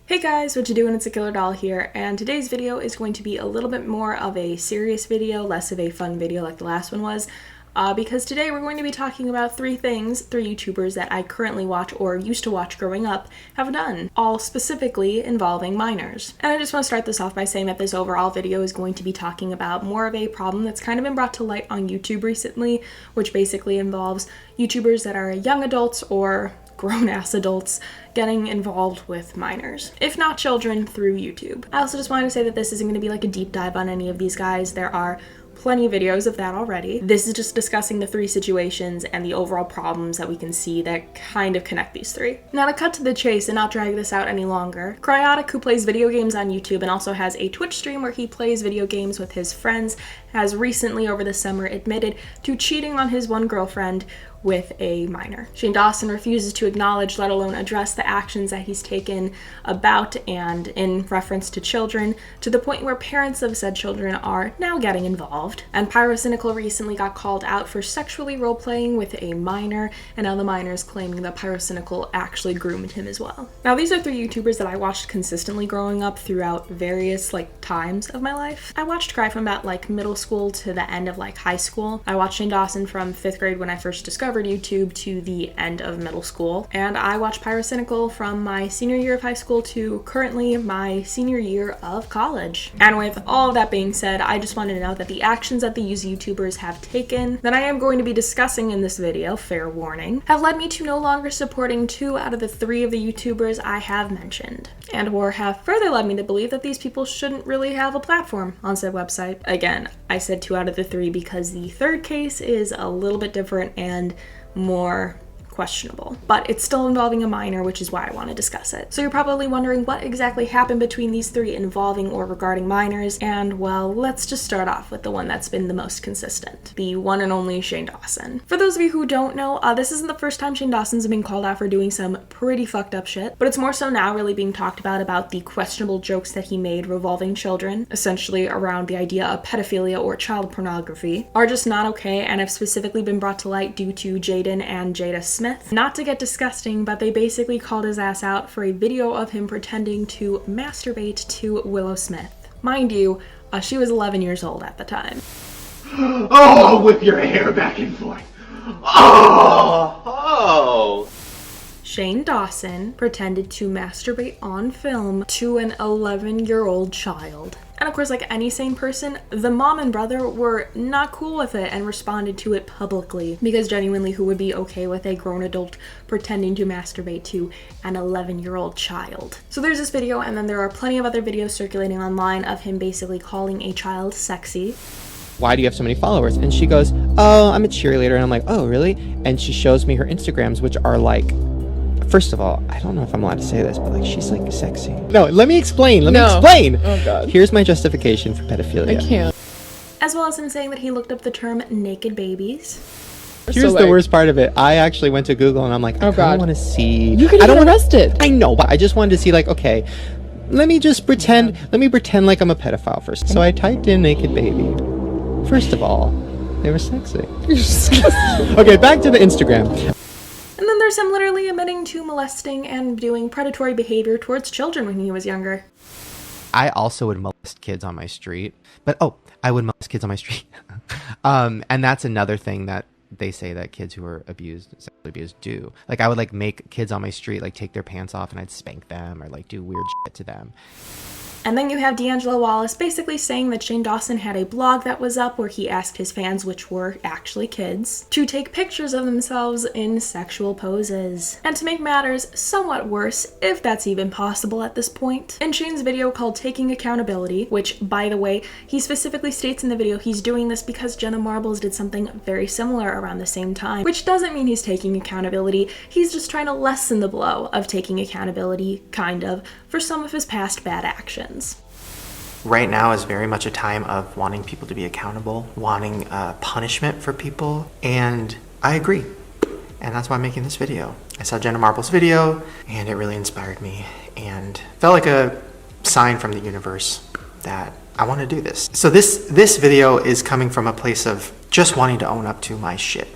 Hey guys, what you doing? It's TheKillerDoll here, and today's video is going to be a little bit more of a serious video, less of a fun video like the last one was, because today we're going to be talking about three YouTubers that I currently watch or used to watch growing up have done, all specifically involving minors. And I just want to start this off by saying that this overall video is going to be talking about more of a problem that's kind of been brought to light on YouTube recently, which basically involves YouTubers that are young adults or grown-ass adults getting involved with minors, if not children, through YouTube. I also just wanted to say that this isn't going to be like a deep dive on any of these guys. There are plenty of videos of that already. This is just discussing the three situations and the overall problems that we can see that kind of connect these three. Now to cut to the chase and not drag this out any longer, Cryaotic, who plays video games on YouTube and also has a Twitch stream where he plays video games with his friends, has recently over the summer admitted to cheating on his one girlfriend with a minor. Shane Dawson refuses to acknowledge, let alone address, the actions that he's taken about and in reference to children, to the point where parents of said children are now getting involved. And Pyrocynical recently got called out for sexually role-playing with a minor, and now the minor is claiming that Pyrocynical actually groomed him as well. Now these are three YouTubers that I watched consistently growing up throughout various times of my life. I watched Cry from about middle school to the end of high school. I watched Shane Dawson from 5th grade when I first discovered YouTube to the end of middle school, and I watched Pyrocynical from my senior year of high school to currently my senior year of college. And with all of that being said, I just wanted to note that the actions that these YouTubers have taken that I am going to be discussing in this video, fair warning, have led me to no longer supporting 2 out of the 3 of the YouTubers I have mentioned, and or have further led me to believe that these people shouldn't really have a platform on said website. Again, I said 2 out of the 3 because the third case is a little bit different and more questionable, but it's still involving a minor, which is why I want to discuss it. So you're probably wondering what exactly happened between these 3 involving or regarding minors, and well, let's just start off with the one that's been the most consistent, the one and only Shane Dawson. For those of you who don't know, this isn't the first time Shane Dawson's been called out for doing some pretty fucked up shit, but it's more so now really being talked about the questionable jokes that he made revolving children, essentially around the idea of pedophilia or child pornography, are just not okay and have specifically been brought to light due to Jaden and Jada Smith. Not to get disgusting, but they basically called his ass out for a video of him pretending to masturbate to Willow Smith. Mind you, she was 11 years old at the time. Oh, whip your hair back and forth. Oh! Shane Dawson pretended to masturbate on film to an 11-year-old child. And of course, like any sane person, the mom and brother were not cool with it and responded to it publicly, because genuinely, who would be okay with a grown adult pretending to masturbate to an 11-year-old child? So there's this video, and then there are plenty of other videos circulating online of him basically calling a child sexy. Why do you have so many followers? And she goes, oh, I'm a cheerleader. And I'm like, oh, really? And she shows me her Instagrams, which are first of all, I don't know if I'm allowed to say this, but she's sexy. No, let me explain. Let me explain. Oh god. Here's my justification for pedophilia. I can't. As well as him saying that he looked up the term naked babies. Here's the worst part of it. I actually went to Google and I'm like, I don't want to see. You could get arrested. I know, but I just wanted to see okay, let me pretend like I'm a pedophile first. So I typed in naked baby. First of all, they were sexy. Okay, back to the Instagram. And then there's him literally admitting to molesting and doing predatory behavior towards children when he was younger. I also would molest kids on my street, but I would molest kids on my street. And that's another thing that they say that kids who are sexually abused do. I would make kids on my street take their pants off and I'd spank them or do weird shit to them. And then you have D'Angelo Wallace basically saying that Shane Dawson had a blog that was up where he asked his fans, which were actually kids, to take pictures of themselves in sexual poses. And to make matters somewhat worse, if that's even possible at this point, in Shane's video called Taking Accountability, which, by the way, he specifically states in the video he's doing this because Jenna Marbles did something very similar around the same time, which doesn't mean he's taking accountability, he's just trying to lessen the blow of taking accountability, kind of, for some of his past bad actions. Right now is very much a time of wanting people to be accountable, wanting punishment for people, and I agree. And that's why I'm making this video. I saw Jenna Marbles' video, and it really inspired me, and felt like a sign from the universe that I want to do this. So this video is coming from a place of just wanting to own up to my shit.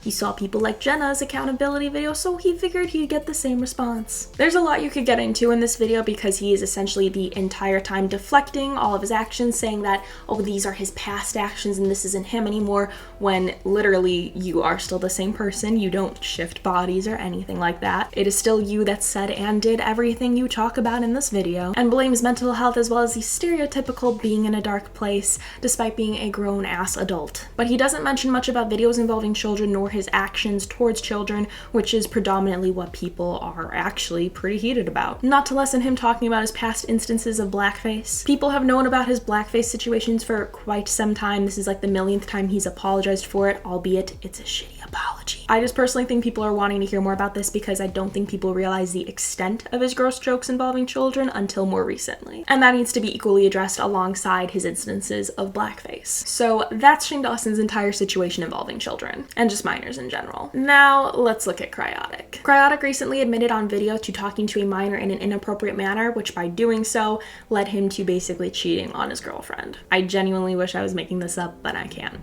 He saw people like Jenna's accountability video, so he figured he'd get the same response. There's a lot you could get into in this video because he is essentially the entire time deflecting all of his actions, saying that, oh, these are his past actions and this isn't him anymore, when literally you are still the same person. You don't shift bodies or anything like that. It is still you that said and did everything you talk about in this video, and blames mental health as well as the stereotypical being in a dark place despite being a grown-ass adult. But he doesn't mention much about videos involving children nor his actions towards children, which is predominantly what people are actually pretty heated about. Not to lessen him talking about his past instances of blackface. People have known about his blackface situations for quite some time. This is like the millionth time he's apologized for it, albeit it's a shitty apology. I just personally think people are wanting to hear more about this because I don't think people realize the extent of his gross jokes involving children until more recently. And that needs to be equally addressed alongside his instances of blackface. So that's Shane Dawson's entire situation involving children, and just minors in general. Now let's look at Cryaotic. Cryaotic recently admitted on video to talking to a minor in an inappropriate manner, which by doing so led him to basically cheating on his girlfriend. I genuinely wish I was making this up, but I can't.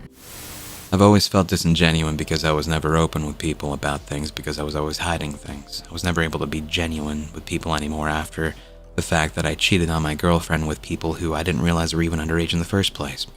I've always felt disingenuine because I was never open with people about things, because I was always hiding things. I was never able to be genuine with people anymore after the fact that I cheated on my girlfriend with people who I didn't realize were even underage in the first place.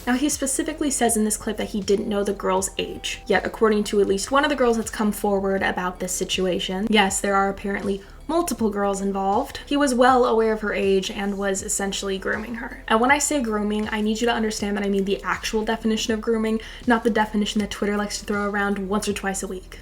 Now, he specifically says in this clip that he didn't know the girl's age. Yet, according to at least one of the girls that's come forward about this situation, yes, there are apparently multiple girls involved. He was well aware of her age and was essentially grooming her. And when I say grooming, I need you to understand that I mean the actual definition of grooming, not the definition that Twitter likes to throw around once or twice a week.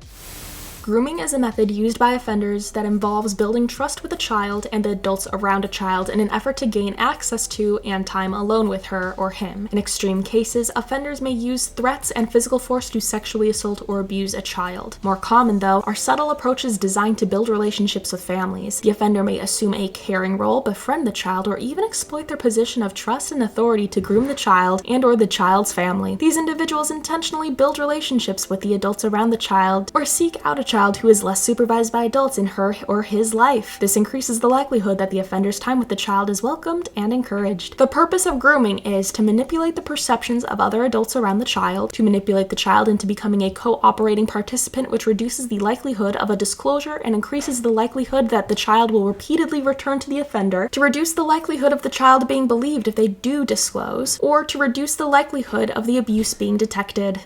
Grooming is a method used by offenders that involves building trust with a child and the adults around a child in an effort to gain access to and time alone with her or him. In extreme cases, offenders may use threats and physical force to sexually assault or abuse a child. More common, though, are subtle approaches designed to build relationships with families. The offender may assume a caring role, befriend the child, or even exploit their position of trust and authority to groom the child and or the child's family. These individuals intentionally build relationships with the adults around the child or seek out a child who is less supervised by adults in her or his life. This increases the likelihood that the offender's time with the child is welcomed and encouraged. The purpose of grooming is to manipulate the perceptions of other adults around the child, to manipulate the child into becoming a cooperating participant, which reduces the likelihood of a disclosure and increases the likelihood that the child will repeatedly return to the offender, to reduce the likelihood of the child being believed if they do disclose, or to reduce the likelihood of the abuse being detected.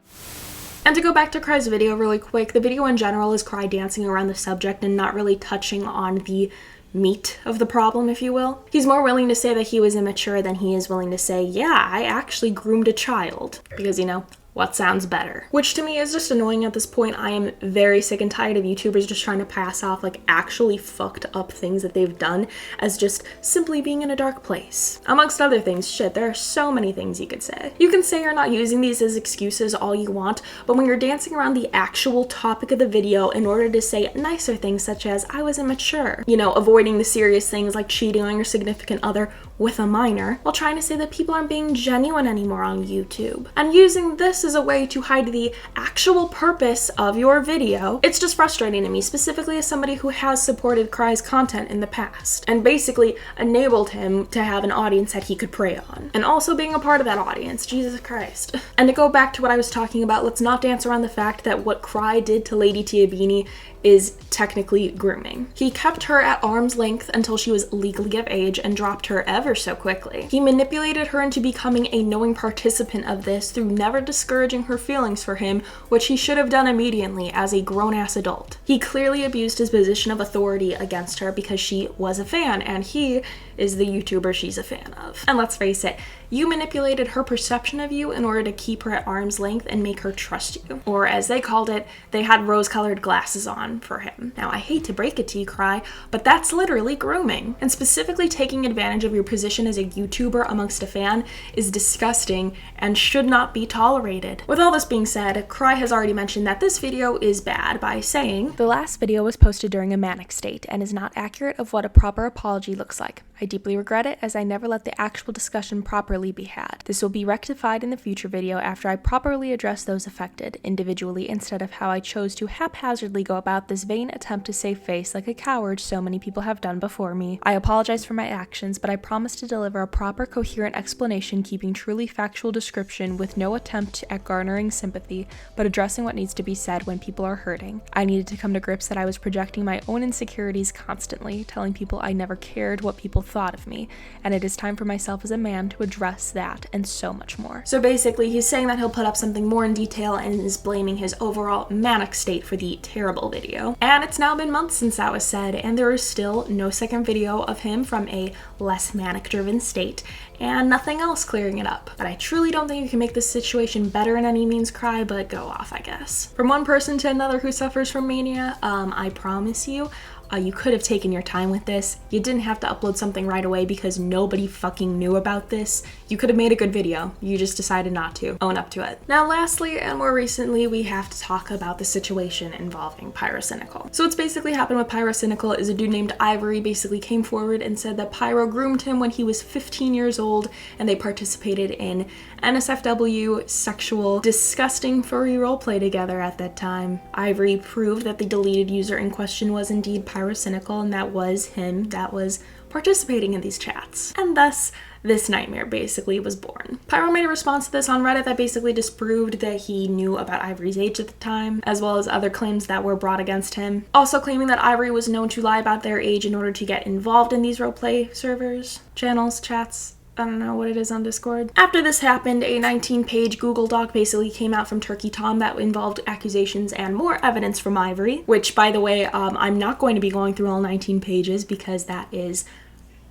And to go back to Cry's video really quick, the video in general is Cry dancing around the subject and not really touching on the meat of the problem, if you will. He's more willing to say that he was immature than he is willing to say, yeah, I actually groomed a child. Because, you know, what sounds better? Which to me is just annoying at this point. I am very sick and tired of YouTubers just trying to pass off like actually fucked up things that they've done as just simply being in a dark place. Amongst other things, shit, there are so many things you could say. You can say you're not using these as excuses all you want, but when you're dancing around the actual topic of the video in order to say nicer things such as, I was immature, you know, avoiding the serious things like cheating on your significant other with a minor, while trying to say that people aren't being genuine anymore on YouTube, and using this as a way to hide the actual purpose of your video, it's just frustrating to me, specifically as somebody who has supported Cry's content in the past, and basically enabled him to have an audience that he could prey on, and also being a part of that audience, Jesus Christ. And to go back to what I was talking about, let's not dance around the fact that what Cry did to Lady Tiabini is technically grooming. He kept her at arm's length until she was legally of age and dropped her ever so quickly. He manipulated her into becoming a knowing participant of this through never discouraging her feelings for him, which he should have done immediately as a grown-ass adult. He clearly abused his position of authority against her because she was a fan, and he is the YouTuber she's a fan of. And let's face it, you manipulated her perception of you in order to keep her at arm's length and make her trust you. Or as they called it, they had rose-colored glasses on for him. Now, I hate to break it to you, Cry, but that's literally grooming. And specifically taking advantage of your position as a YouTuber amongst a fan is disgusting and should not be tolerated. With all this being said, Cry has already mentioned that this video is bad by saying, the last video was posted during a manic state and is not accurate of what a proper apology looks like. I deeply regret it as I never let the actual discussion properly be had. This will be rectified in the future video after I properly address those affected individually instead of how I chose to haphazardly go about this vain attempt to save face like a coward so many people have done before me. I apologize for my actions, but I promise promised to deliver a proper, coherent explanation keeping truly factual description with no attempt at garnering sympathy, but addressing what needs to be said when people are hurting. I needed to come to grips that I was projecting my own insecurities constantly, telling people I never cared what people thought of me, and it is time for myself as a man to address that and so much more. So basically, he's saying that he'll put up something more in detail and is blaming his overall manic state for the terrible video. And it's now been months since that was said, and there is still no second video of him from a less manic-driven state, and nothing else clearing it up. But I truly don't think you can make this situation better in any means, Cry, but go off, I guess. From one person to another who suffers from mania, I promise you, you could have taken your time with this. You didn't have to upload something right away because nobody fucking knew about this. You could have made a good video. You just decided not to. Own up to it. Now, lastly, and more recently, we have to talk about the situation involving Pyrocynical. So what's basically happened with Pyrocynical is a dude named Ivory basically came forward and said that Pyro groomed him when he was 15 years old, and they participated in NSFW, sexual, disgusting furry roleplay together at that time. Ivory proved that the deleted user in question was indeed Pyrocynical, and that was him that was participating in these chats. And thus, this nightmare basically was born. Pyro made a response to this on Reddit that basically disproved that he knew about Ivory's age at the time, as well as other claims that were brought against him. Also claiming that Ivory was known to lie about their age in order to get involved in these roleplay servers, channels, chats. I don't know what it is on Discord. After this happened, a 19-page Google Doc basically came out from Turkey Tom that involved accusations and more evidence from Ivory, which, by the way, I'm not going to be going through all 19 pages because that is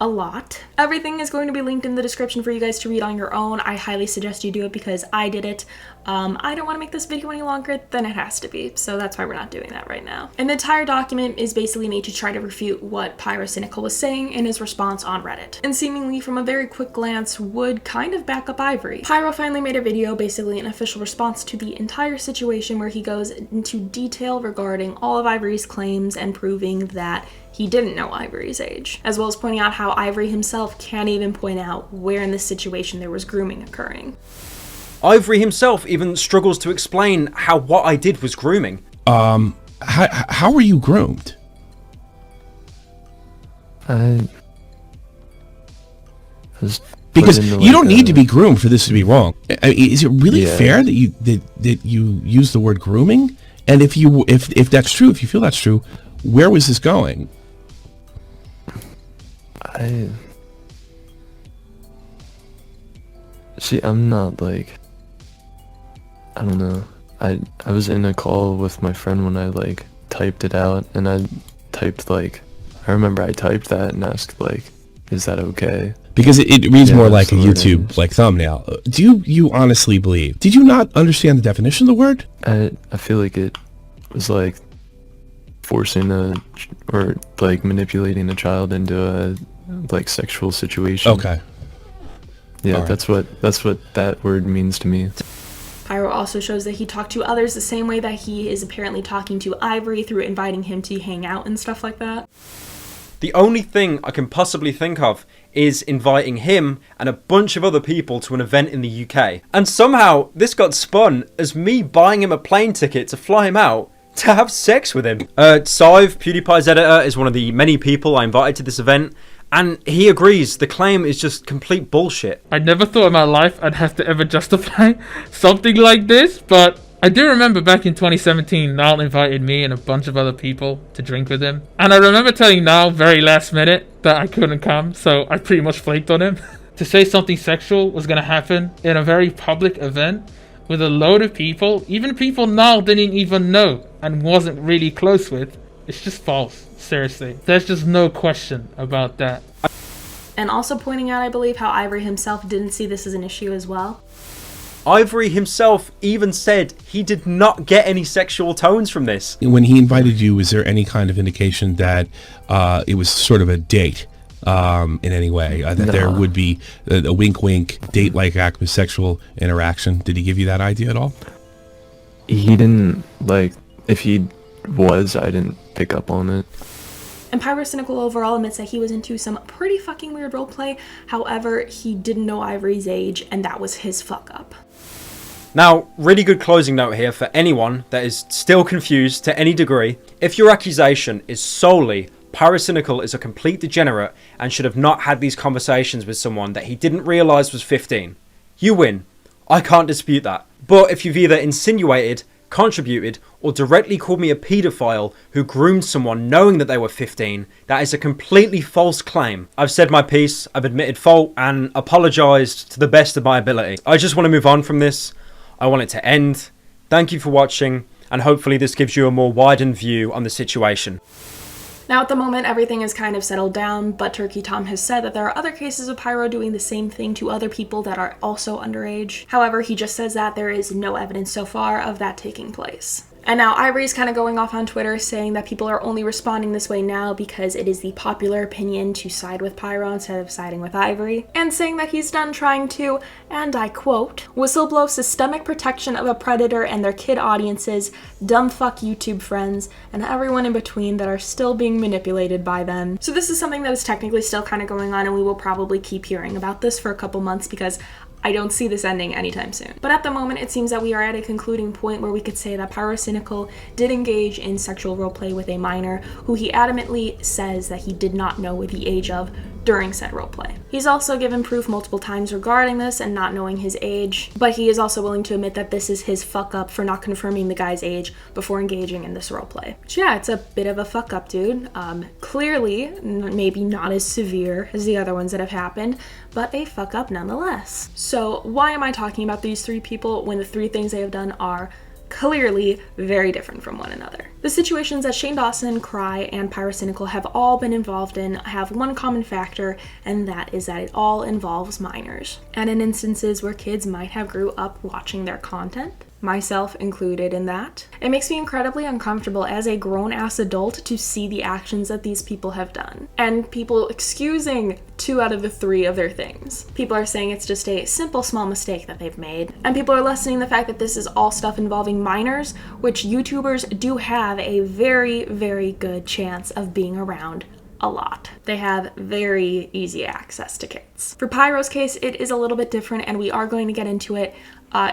a lot. Everything is going to be linked in the description for you guys to read on your own. I highly suggest you do it because I did it. I don't want to make this video any longer than it has to be, so that's why we're not doing that right now. And the entire document is basically made to try to refute what Pyrocynical was saying in his response on Reddit, and seemingly from a very quick glance would kind of back up Ivory. Pyro finally made a video, basically an official response to the entire situation, where he goes into detail regarding all of Ivory's claims and proving that he didn't know Ivory's age, as well as pointing out how Ivory himself can't even point out where in this situation there was grooming occurring. Ivory himself even struggles to explain how what I did was grooming. How were you groomed? Because you don't need to be groomed for this to be wrong. I mean, is it really fair that you use the word grooming? And if that's true, if you feel that's true, where was this going? I'm not like, I don't know. I was in a call with my friend when I like typed it out, and I typed like, I remember I typed that and asked like, is that okay? Because it reads more like a YouTube like thumbnail. Do you honestly believe? Did you not understand the definition of the word? I feel like it was like forcing or like manipulating a child into a like sexual situation. Okay. Yeah, right. that's what that word means to me. Pyro also shows that he talked to others the same way that he is apparently talking to Ivory through inviting him to hang out and stuff like that. The only thing I can possibly think of is inviting him and a bunch of other people to an event in the UK. And somehow this got spun as me buying him a plane ticket to fly him out to have sex with him. Sive, PewDiePie's editor, is one of the many people I invited to this event, and he agrees the claim is just complete bullshit. I never thought in my life I'd have to ever justify something like this, but I do remember back in 2017, Niall invited me and a bunch of other people to drink with him. And I remember telling Niall very last minute that I couldn't come, so I pretty much flaked on him. To say something sexual was going to happen in a very public event with a load of people, even people Niall didn't even know and wasn't really close with, it's just false. Seriously. There's just no question about that. And also pointing out, I believe, how Ivory himself didn't see this as an issue as well. Ivory himself even said he did not get any sexual tones from this. When he invited you, was there any kind of indication that it was sort of a date in any way? That there would be a wink-wink, date-like act with sexual interaction? Did he give you that idea at all? He didn't, like, if he was, I didn't pick up on it. And Pyrocynical overall admits that he was into some pretty fucking weird roleplay. However, he didn't know Ivory's age, and that was his fuck up. Now, really good closing note here for anyone that is still confused to any degree. If your accusation is solely Pyrocynical is a complete degenerate and should have not had these conversations with someone that he didn't realise was 15. You win. I can't dispute that. But if you've either insinuated, contributed, or directly called me a paedophile who groomed someone knowing that they were 15, that is a completely false claim. I've said my piece, I've admitted fault, and apologised to the best of my ability. I just want to move on from this. I want it to end. Thank you for watching, and hopefully this gives you a more widened view on the situation. Now at the moment everything is kind of settled down, but Turkey Tom has said that there are other cases of Pyro doing the same thing to other people that are also underage. However, he just says that there is no evidence so far of that taking place. And now Ivory's kind of going off on Twitter saying that people are only responding this way now because it is the popular opinion to side with Pyro instead of siding with Ivory, and saying that he's done trying to, and I quote, "whistleblow systemic protection of a predator and their kid audiences, dumb fuck YouTube friends, and everyone in between that are still being manipulated by them." So this is something that is technically still kind of going on, and we will probably keep hearing about this for a couple months because I don't see this ending anytime soon. But at the moment, it seems that we are at a concluding point where we could say that Pyrocynical did engage in sexual roleplay with a minor who he adamantly says that he did not know the age of during said roleplay. He's also given proof multiple times regarding this and not knowing his age, but he is also willing to admit that this is his fuck up for not confirming the guy's age before engaging in this roleplay. Which, yeah, it's a bit of a fuck up, dude. Clearly, maybe not as severe as the other ones that have happened, but a fuck up nonetheless. So why am I talking about these three people when the three things they have done are clearly very different from one another? The situations that Shane Dawson, Cry, and Pyrocynical have all been involved in have one common factor, and that is that it all involves minors. And in instances where kids might have grew up watching their content, myself included in that, it makes me incredibly uncomfortable as a grown-ass adult to see the actions that these people have done. And people excusing 2 out of the 3 of their things. People are saying it's just a simple small mistake that they've made. And people are lessening the fact that this is all stuff involving minors, which YouTubers do have a very, very good chance of being around a lot. They have very easy access to kids. For Pyro's case, it is a little bit different, and we are going to get into it.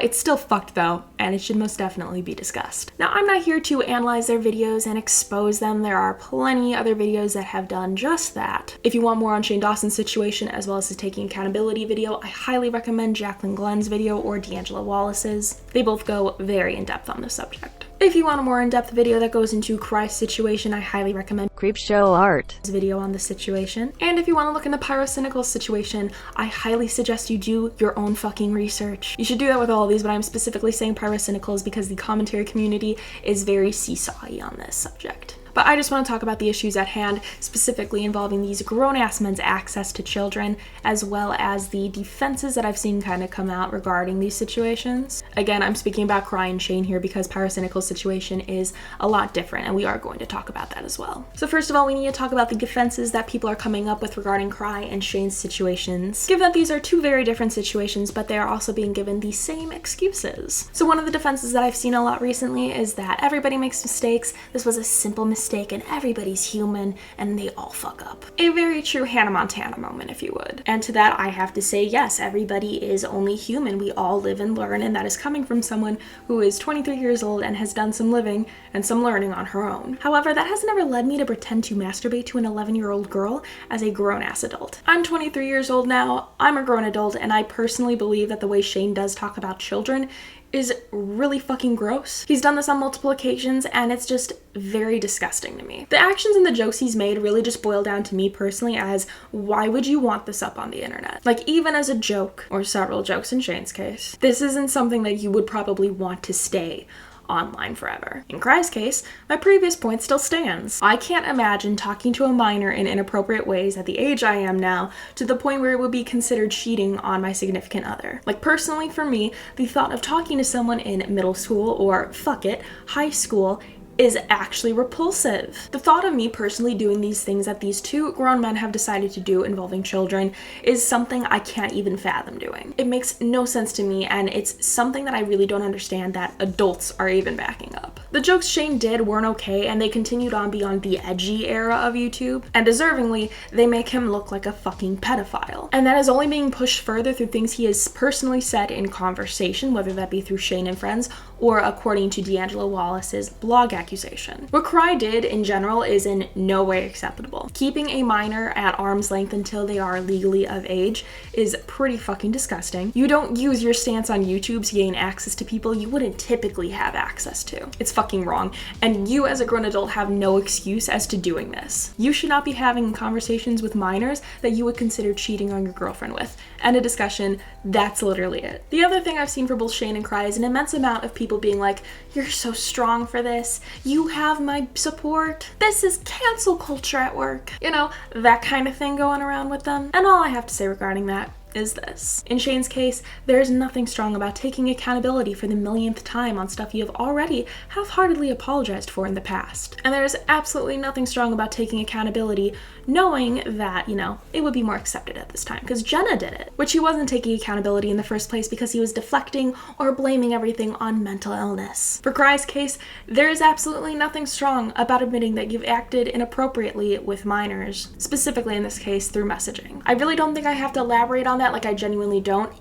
It's still fucked though, and it should most definitely be discussed. Now, I'm not here to analyze their videos and expose them. There are plenty other videos that have done just that. If you want more on Shane Dawson's situation as well as the taking accountability video, I highly recommend Jacqueline Glenn's video or D'Angelo Wallace's. They both go very in depth on this subject. If you want a more in-depth video that goes into Cry's situation, I highly recommend Creepshow Art video on the situation. And if you want to look into Pyrocynical's situation, I highly suggest you do your own fucking research. You should do that with all of these, but I'm specifically saying Pyrocynical is because the commentary community is very seesawy on this subject. But I just want to talk about the issues at hand, specifically involving these grown-ass men's access to children, as well as the defenses that I've seen kind of come out regarding these situations. Again, I'm speaking about Cry and Shane here because Pyrocynical's situation is a lot different, and we are going to talk about that as well. So first of all, we need to talk about the defenses that people are coming up with regarding Cry and Shane's situations, given that these are 2 very different situations, but they are also being given the same excuses. So one of the defenses that I've seen a lot recently is that everybody makes mistakes, this was a simple mistake, and everybody's human, and they all fuck up. A very true Hannah Montana moment, if you would. And to that, I have to say, yes, everybody is only human. We all live and learn, and that is coming from someone who is 23 years old and has done some living and some learning on her own. However, that has never led me to pretend to masturbate to an 11-year-old girl as a grown-ass adult. I'm 23 years old now, I'm a grown adult, and I personally believe that the way Shane does talk about children is really fucking gross. He's done this on multiple occasions, and it's just very disgusting to me. The actions and the jokes he's made really just boil down to me personally as, why would you want this up on the internet? Like, even as a joke, or several jokes in Shane's case, this isn't something that you would probably want to stay online forever. In Cry's case, my previous point still stands. I can't imagine talking to a minor in inappropriate ways at the age I am now to the point where it would be considered cheating on my significant other. Like, personally for me, the thought of talking to someone in middle school or, fuck it, high school is actually repulsive. The thought of me personally doing these things that these 2 grown men have decided to do involving children is something I can't even fathom doing. It makes no sense to me, and it's something that I really don't understand that adults are even backing up. The jokes Shane did weren't okay, and they continued on beyond the edgy era of YouTube, and deservingly, they make him look like a fucking pedophile. And that is only being pushed further through things he has personally said in conversation, whether that be through Shane and friends or according to D'Angelo Wallace's blog accusation. What Cry did in general is in no way acceptable. Keeping a minor at arm's length until they are legally of age is pretty fucking disgusting. You don't use your stance on YouTube to gain access to people you wouldn't typically have access to. It's fucking wrong, and you as a grown adult have no excuse as to doing this. You should not be having conversations with minors that you would consider cheating on your girlfriend with. End of discussion. That's literally it. The other thing I've seen for both Shane and Cry is an immense amount of people being like, you're so strong for this. You have my support. This is cancel culture at work. You know, that kind of thing going around with them. And all I have to say regarding that is this. In Shane's case, there's nothing strong about taking accountability for the millionth time on stuff you have already half-heartedly apologized for in the past. And there's absolutely nothing strong about taking accountability knowing that, you know, it would be more accepted at this time, because Jenna did it, which he wasn't taking accountability in the first place because he was deflecting or blaming everything on mental illness. For Cry's case, there is absolutely nothing strong about admitting that you've acted inappropriately with minors, specifically in this case through messaging. I really don't think I have to elaborate on that, like I genuinely don't.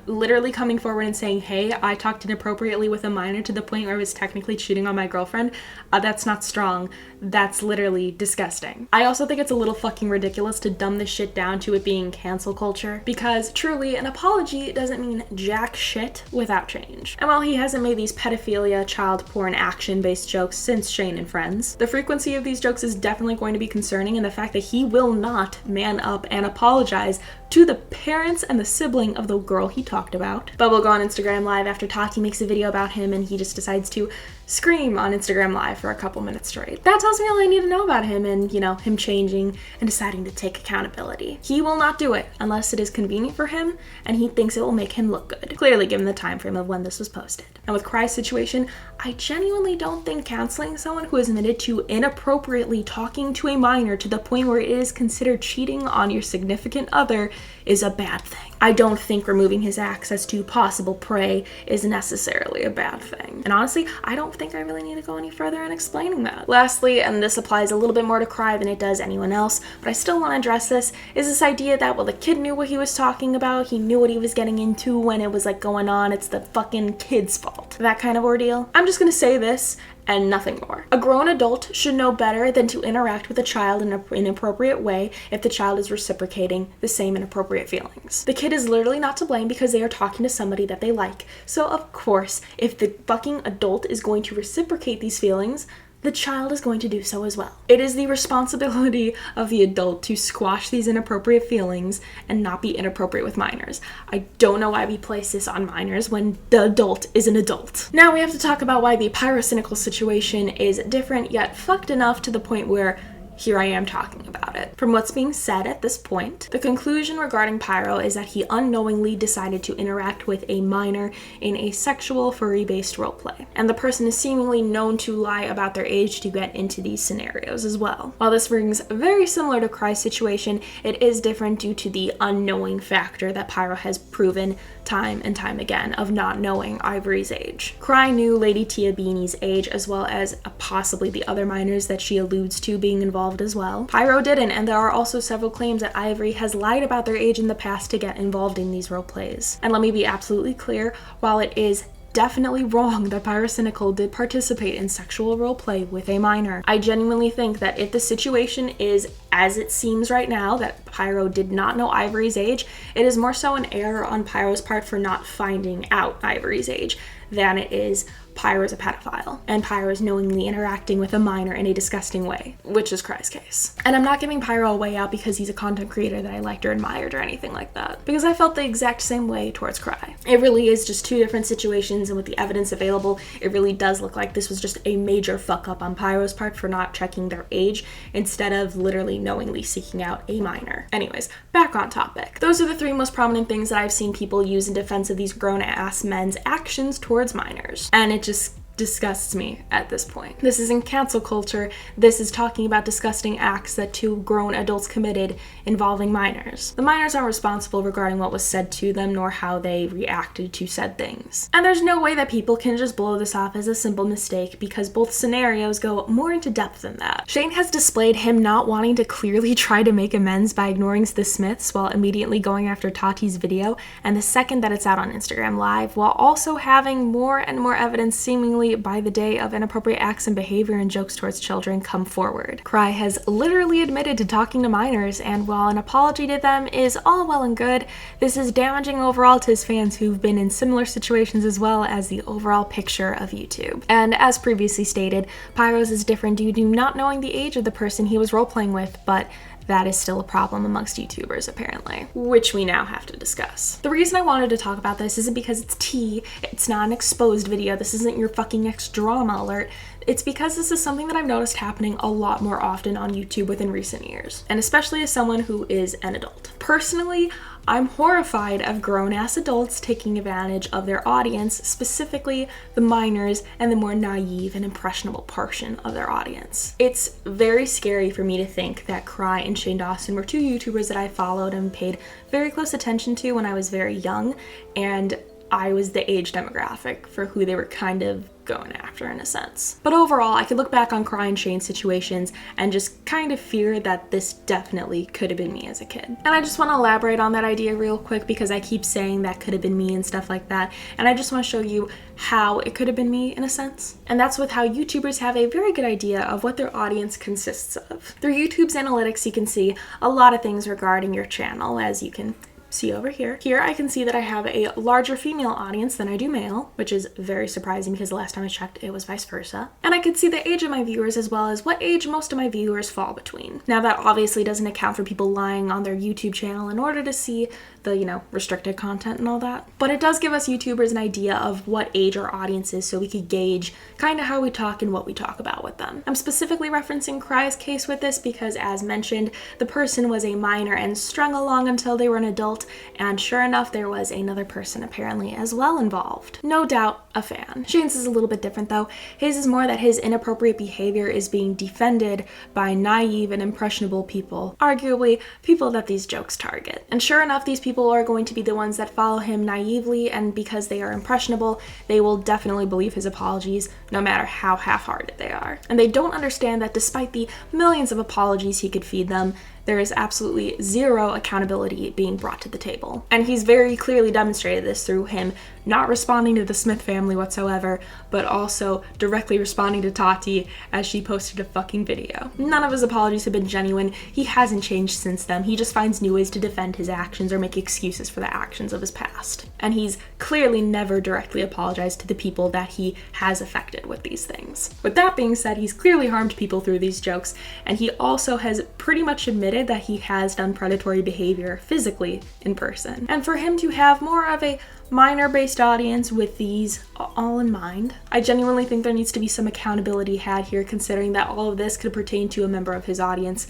Literally coming forward and saying, hey, I talked inappropriately with a minor to the point where I was technically cheating on my girlfriend, that's not strong. That's literally disgusting. I also think it's a little fucking ridiculous to dumb this shit down to it being cancel culture, because truly an apology doesn't mean jack shit without change. And while he hasn't made these pedophilia, child porn, action-based jokes since Shane and Friends, the frequency of these jokes is definitely going to be concerning, and the fact that he will not man up and apologize to the parents and the sibling of the girl he talked about, but will go on Instagram Live after Taki makes a video about him and he just decides to scream on Instagram Live for a couple minutes straight. That tells me all I need to know about him and, you know, him changing and deciding to take accountability. He will not do it unless it is convenient for him and he thinks it will make him look good. Clearly given the time frame of when this was posted. And with Cry's situation, I genuinely don't think canceling someone who is admitted to inappropriately talking to a minor to the point where it is considered cheating on your significant other is a bad thing. I don't think removing his access to possible prey is necessarily a bad thing. And honestly, I don't think I really need to go any further in explaining that. Lastly, and this applies a little bit more to Cry than it does anyone else, but I still want to address this, is this idea that, well, the kid knew what he was talking about, he knew what he was getting into when it was like going on, it's the fucking kid's fault. That kind of ordeal. I'm just gonna say this and nothing more. A grown adult should know better than to interact with a child in an inappropriate way if the child is reciprocating the same inappropriate feelings. The kid is literally not to blame because they are talking to somebody that they like. So of course, if the fucking adult is going to reciprocate these feelings, the child is going to do so as well. It is the responsibility of the adult to squash these inappropriate feelings and not be inappropriate with minors. I don't know why we place this on minors when the adult is an adult. Now we have to talk about why the Pyrocynical situation is different yet fucked enough to the point where here I am talking about it. From what's being said at this point, the conclusion regarding Pyro is that he unknowingly decided to interact with a minor in a sexual furry-based roleplay, and the person is seemingly known to lie about their age to get into these scenarios as well. While this rings very similar to Cry's situation, it is different due to the unknowing factor that Pyro has proven time and time again of not knowing Ivory's age. Cry knew Lady Tia Beanie's age as well as possibly the other minors that she alludes to being involved as well. Pyro didn't, and there are also several claims that Ivory has lied about their age in the past to get involved in these role plays. And let me be absolutely clear, while it is definitely wrong that Pyrocynical did participate in sexual roleplay with a minor, I genuinely think that if the situation is as it seems right now, that Pyro did not know Ivory's age, it is more so an error on Pyro's part for not finding out Ivory's age than it is Pyro's a pedophile, and Pyro's knowingly interacting with a minor in a disgusting way, which is Cry's case. And I'm not giving Pyro a way out because he's a content creator that I liked or admired or anything like that, because I felt the exact same way towards Cry. It really is just two different situations, and with the evidence available, it really does look like this was just a major fuck up on Pyro's part for not checking their age instead of literally knowingly seeking out a minor. Anyways, back on topic. Those are the three most prominent things that I've seen people use in defense of these grown-ass men's actions towards minors. And it just disgusts me at this point. This isn't cancel culture. This is talking about disgusting acts that two grown adults committed involving minors. The minors aren't responsible regarding what was said to them nor how they reacted to said things. And there's no way that people can just blow this off as a simple mistake because both scenarios go more into depth than that. Shane has displayed him not wanting to clearly try to make amends by ignoring the Smiths while immediately going after Tati's video and the second that it's out on Instagram Live, while also having more and more evidence seemingly by the day of inappropriate acts and behavior and jokes towards children come forward. Cry has literally admitted to talking to minors, and while an apology to them is all well and good, this is damaging overall to his fans who've been in similar situations as well as the overall picture of YouTube. And as previously stated, Pyro's is different due to not knowing the age of the person he was roleplaying with, but that is still a problem amongst YouTubers apparently, which we now have to discuss. The reason I wanted to talk about this isn't because it's tea, it's not an exposed video, this isn't your fucking next drama alert. It's because this is something that I've noticed happening a lot more often on YouTube within recent years, and especially as someone who is an adult. Personally, I'm horrified of grown-ass adults taking advantage of their audience, specifically the minors and the more naive and impressionable portion of their audience. It's very scary for me to think that Cry and Shane Dawson were two YouTubers that I followed and paid very close attention to when I was very young, and I was the age demographic for who they were kind of going after in a sense. But overall, I could look back on Cry and Shane's situations and just kind of fear that this definitely could have been me as a kid. And I just want to elaborate on that idea real quick because I keep saying that could have been me and stuff like that, and I just want to show you how it could have been me in a sense. And that's with how YouTubers have a very good idea of what their audience consists of. Through YouTube's analytics, you can see a lot of things regarding your channel, as you can see over here. Here I can see that I have a larger female audience than I do male, which is very surprising because the last time I checked it was vice versa. And I can see the age of my viewers as well as what age most of my viewers fall between. Now that obviously doesn't account for people lying on their YouTube channel in order to see the, restricted content and all that. But it does give us YouTubers an idea of what age our audience is so we could gauge kind of how we talk and what we talk about with them. I'm specifically referencing Cry's case with this because, as mentioned, the person was a minor and strung along until they were an adult, and sure enough, there was another person apparently as well involved. No doubt a fan. Shane's is a little bit different though. His is more that his inappropriate behavior is being defended by naive and impressionable people, arguably people that these jokes target. And sure enough, these people are going to be the ones that follow him naively, and because they are impressionable, they will definitely believe his apologies no matter how half-hearted they are. And they don't understand that despite the millions of apologies he could feed them, there is absolutely zero accountability being brought to the table. And he's very clearly demonstrated this through him not responding to the Smith family whatsoever, but also directly responding to Tati as she posted a fucking video. None of his apologies have been genuine. He hasn't changed since then. He just finds new ways to defend his actions or make excuses for the actions of his past. And he's clearly never directly apologized to the people that he has affected with these things. With that being said, he's clearly harmed people through these jokes, and he also has pretty much admitted that he has done predatory behavior physically in person. And for him to have more of a minor-based audience with these all in mind, I genuinely think there needs to be some accountability had here, considering that all of this could pertain to a member of his audience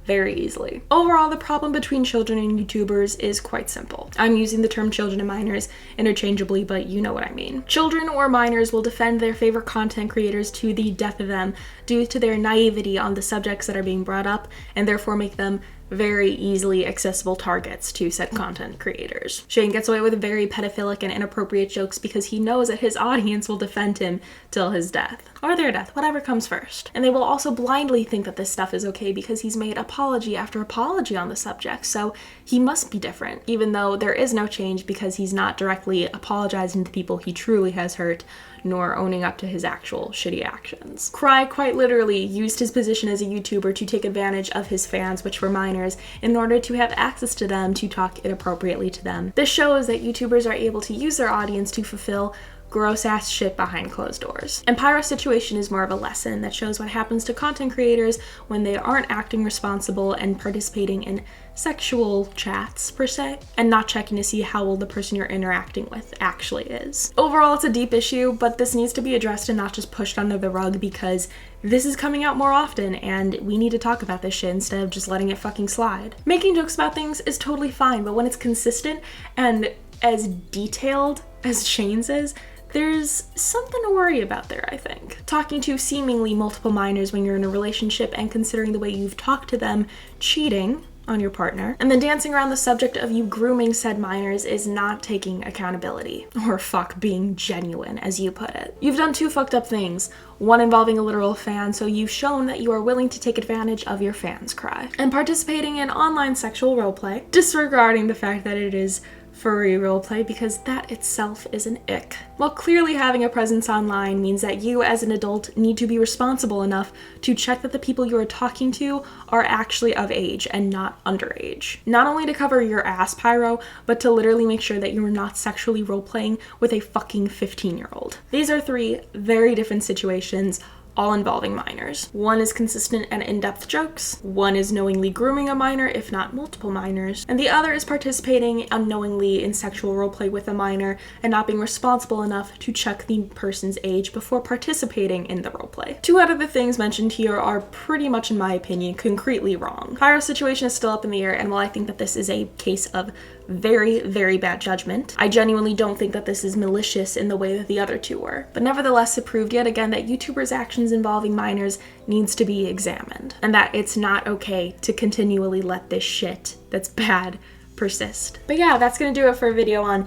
very easily. Overall, the problem between children and YouTubers is quite simple. I'm using the term children and minors interchangeably, but you know what I mean. Children or minors will defend their favorite content creators to the death of them due to their naivety on the subjects that are being brought up, and therefore make them very easily accessible targets to said content creators. Shane gets away with very pedophilic and inappropriate jokes because he knows that his audience will defend him till his death, or their death, whatever comes first. And they will also blindly think that this stuff is okay because he's made apology after apology on the subject, so he must be different, even though there is no change because he's not directly apologizing to people he truly has hurt, nor owning up to his actual shitty actions. Cry quite literally used his position as a YouTuber to take advantage of his fans, which were minors, in order to have access to them to talk inappropriately to them. This shows that YouTubers are able to use their audience to fulfill gross ass shit behind closed doors. And Pyro's situation is more of a lesson that shows what happens to content creators when they aren't acting responsible and participating in sexual chats per se, and not checking to see how old the person you're interacting with actually is. Overall, it's a deep issue, but this needs to be addressed and not just pushed under the rug because this is coming out more often and we need to talk about this shit instead of just letting it fucking slide. Making jokes about things is totally fine, but when it's consistent and as detailed as Shane's is, there's something to worry about there, I think. Talking to seemingly multiple minors when you're in a relationship and considering the way you've talked to them cheating on your partner, and then dancing around the subject of you grooming said minors is not taking accountability. Or fuck, being genuine, as you put it. You've done two fucked up things. One involving a literal fan, so you've shown that you are willing to take advantage of your fans' cry. And participating in online sexual roleplay, disregarding the fact that it is furry roleplay, because that itself is an ick. While clearly having a presence online means that you as an adult need to be responsible enough to check that the people you are talking to are actually of age and not underage. Not only to cover your ass, Pyro, but to literally make sure that you are not sexually roleplaying with a fucking 15-year-old. These are three very different situations, all involving minors. One is consistent and in-depth jokes, one is knowingly grooming a minor, if not multiple minors, and the other is participating unknowingly in sexual roleplay with a minor and not being responsible enough to check the person's age before participating in the roleplay. Two out of the things mentioned here are pretty much, in my opinion, concretely wrong. Pyro's situation is still up in the air, and while I think that this is a case of very, very bad judgment, I genuinely don't think that this is malicious in the way that the other two were. But nevertheless, it proved yet again that YouTubers' actions involving minors needs to be examined, and that it's not okay to continually let this shit that's bad persist. But yeah, that's gonna do it for a video on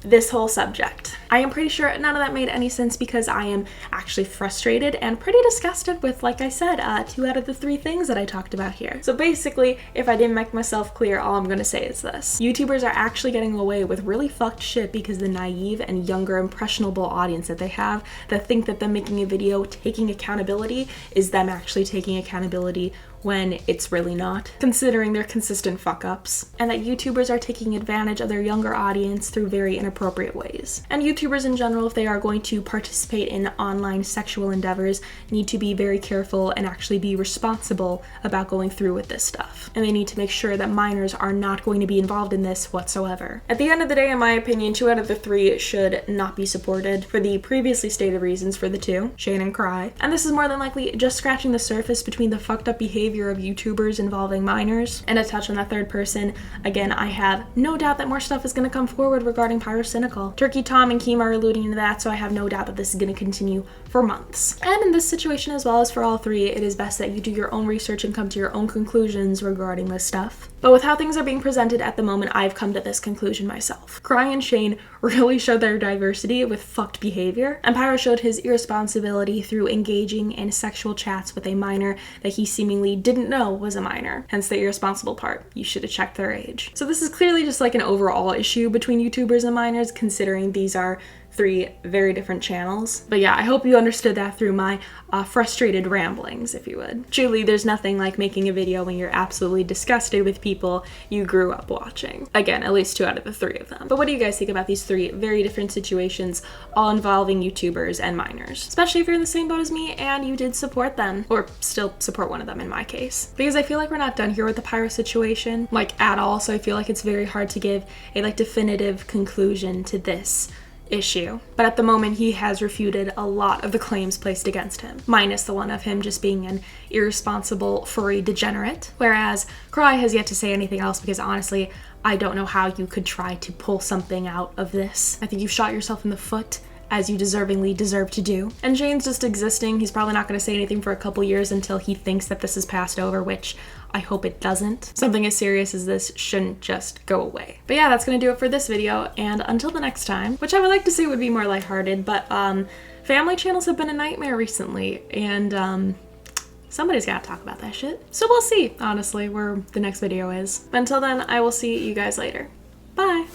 this whole subject. I am pretty sure none of that made any sense because I am actually frustrated and pretty disgusted with, like I said, 2 out of the 3 things that I talked about here. So basically, if I didn't make myself clear, all I'm gonna say is this. YouTubers are actually getting away with really fucked shit because the naive and younger impressionable audience that they have that think that them making a video taking accountability is them actually taking accountability when it's really not, considering their consistent fuck-ups, and that YouTubers are taking advantage of their younger audience through very inappropriate ways. And YouTubers in general, if they are going to participate in online sexual endeavors, need to be very careful and actually be responsible about going through with this stuff. And they need to make sure that minors are not going to be involved in this whatsoever. At the end of the day, in my opinion, 2 out of the 3 should not be supported for the previously stated reasons for the 2, Shane and Cry. And this is more than likely just scratching the surface between the fucked up behavior of YouTubers involving minors. And to touch on that third person, again, I have no doubt that more stuff is going to come forward regarding Pyrocynical. Turkey Tom and Keem are alluding to that, so I have no doubt that this is going to continue for months. And in this situation, as well as for all 3, it is best that you do your own research and come to your own conclusions regarding this stuff. But with how things are being presented at the moment, I've come to this conclusion myself. Cry and Shane really showed their diversity with fucked behavior, and Pyro showed his irresponsibility through engaging in sexual chats with a minor that he seemingly didn't know was a minor. Hence the irresponsible part. You should have checked their age. So this is clearly just like an overall issue between YouTubers and minors, considering these are 3 very different channels. But yeah, I hope you understood that through my frustrated ramblings, if you would. Truly, there's nothing like making a video when you're absolutely disgusted with people you grew up watching. Again, at least 2 out of the 3 of them. But what do you guys think about these 3 very different situations, all involving YouTubers and minors? Especially if you're in the same boat as me and you did support them, or still support one of them in my case. Because I feel like we're not done here with the Pyro situation, like at all, so I feel like it's very hard to give a like definitive conclusion to this issue. But at the moment, he has refuted a lot of the claims placed against him, minus the one of him just being an irresponsible furry degenerate, whereas Cry has yet to say anything else because honestly, I don't know how you could try to pull something out of this. I think you've shot yourself in the foot, as you deservingly deserve to do. And Shane's just existing. He's probably not going to say anything for a couple years until he thinks that this is passed over, which I hope it doesn't. Something as serious as this shouldn't just go away. But yeah, that's going to do it for this video, and until the next time, which I would like to say would be more lighthearted, but family channels have been a nightmare recently, and somebody's got to talk about that shit. So we'll see, honestly, where the next video is. But until then, I will see you guys later. Bye!